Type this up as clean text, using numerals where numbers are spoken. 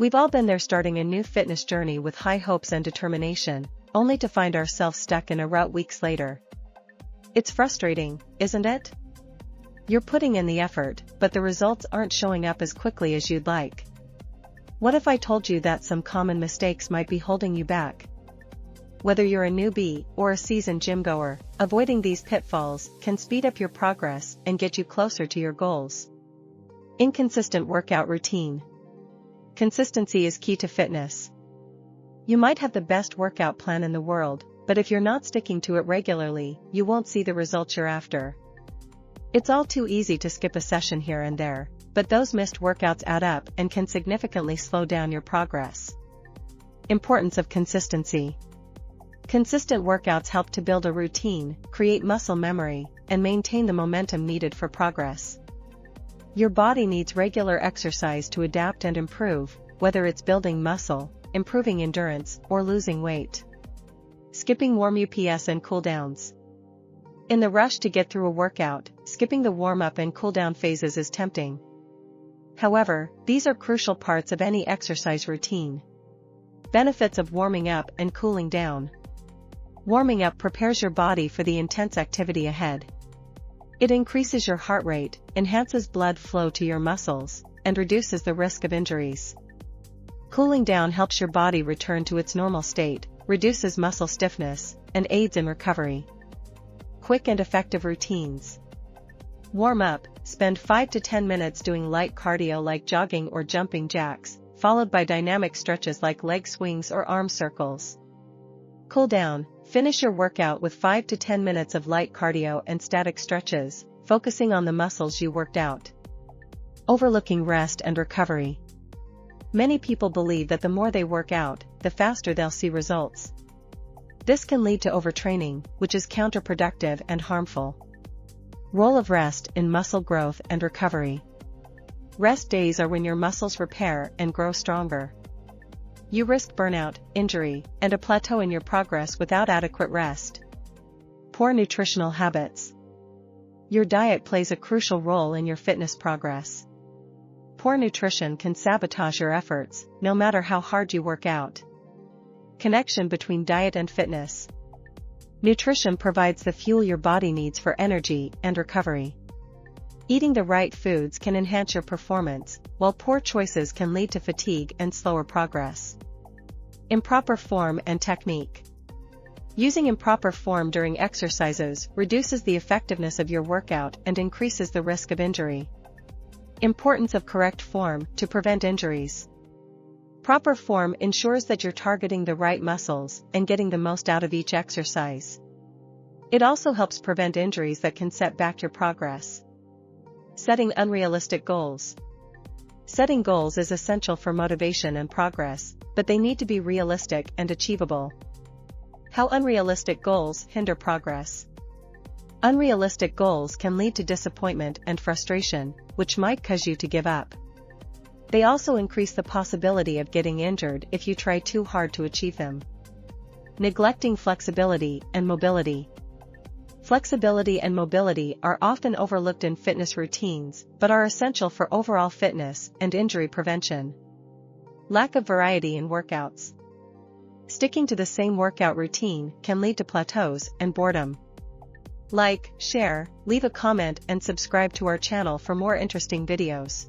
We've all been there, starting a new fitness journey with high hopes and determination, only to find ourselves stuck in a rut weeks later. It's frustrating, isn't it? You're putting in the effort, but the results aren't showing up as quickly as you'd like. What if I told you that some common mistakes might be holding you back? Whether you're a newbie or a seasoned gym goer, avoiding these pitfalls can speed up your progress and get you closer to your goals. Inconsistent workout routine. Consistency is key to fitness. You might have the best workout plan in the world, but if you're not sticking to it regularly, you won't see the results you're after. It's all too easy to skip a session here and there, but those missed workouts add up and can significantly slow down your progress. Importance of consistency. Consistent workouts help to build a routine, create muscle memory, and maintain the momentum needed for progress. Your body needs regular exercise to adapt and improve, whether it's building muscle, improving endurance, or losing weight. Skipping warm ups and cooldowns. In the rush to get through a workout, skipping the warm-up and cool-down phases is tempting. However, these are crucial parts of any exercise routine. Benefits of warming up and cooling down. Warming up prepares your body for the intense activity ahead. It increases your heart rate, enhances blood flow to your muscles, and reduces the risk of injuries. Cooling down helps your body return to its normal state, reduces muscle stiffness, and aids in recovery. Quick and effective routines. Warm up, spend 5 to 10 minutes doing light cardio like jogging or jumping jacks, followed by dynamic stretches like leg swings or arm circles. Cool down, finish your workout with 5 to 10 minutes of light cardio and static stretches, focusing on the muscles you worked out. Overlooking rest and recovery. Many people believe that the more they work out, the faster they'll see results. This can lead to overtraining, which is counterproductive and harmful. Role of rest in muscle growth and recovery. Rest days are when your muscles repair and grow stronger. You risk burnout, injury, and a plateau in your progress without adequate rest. Poor nutritional habits. Your diet plays a crucial role in your fitness progress. Poor nutrition can sabotage your efforts, no matter how hard you work out. Connection between diet and fitness. Nutrition provides the fuel your body needs for energy and recovery. Eating the right foods can enhance your performance, while poor choices can lead to fatigue and slower progress. Improper form and technique. Using improper form during exercises reduces the effectiveness of your workout and increases the risk of injury. Importance of correct form to prevent injuries. Proper form ensures that you're targeting the right muscles and getting the most out of each exercise. It also helps prevent injuries that can set back your progress. Setting unrealistic goals. Setting goals is essential for motivation and progress, but they need to be realistic and achievable. How unrealistic goals hinder progress. Unrealistic goals can lead to disappointment and frustration, which might cause you to give up. They also increase the possibility of getting injured if you try too hard to achieve them. Neglecting flexibility and mobility. Flexibility and mobility are often overlooked in fitness routines, but are essential for overall fitness and injury prevention. Lack of variety in workouts. Sticking to the same workout routine can lead to plateaus and boredom. Like, share, leave a comment and subscribe to our channel for more interesting videos.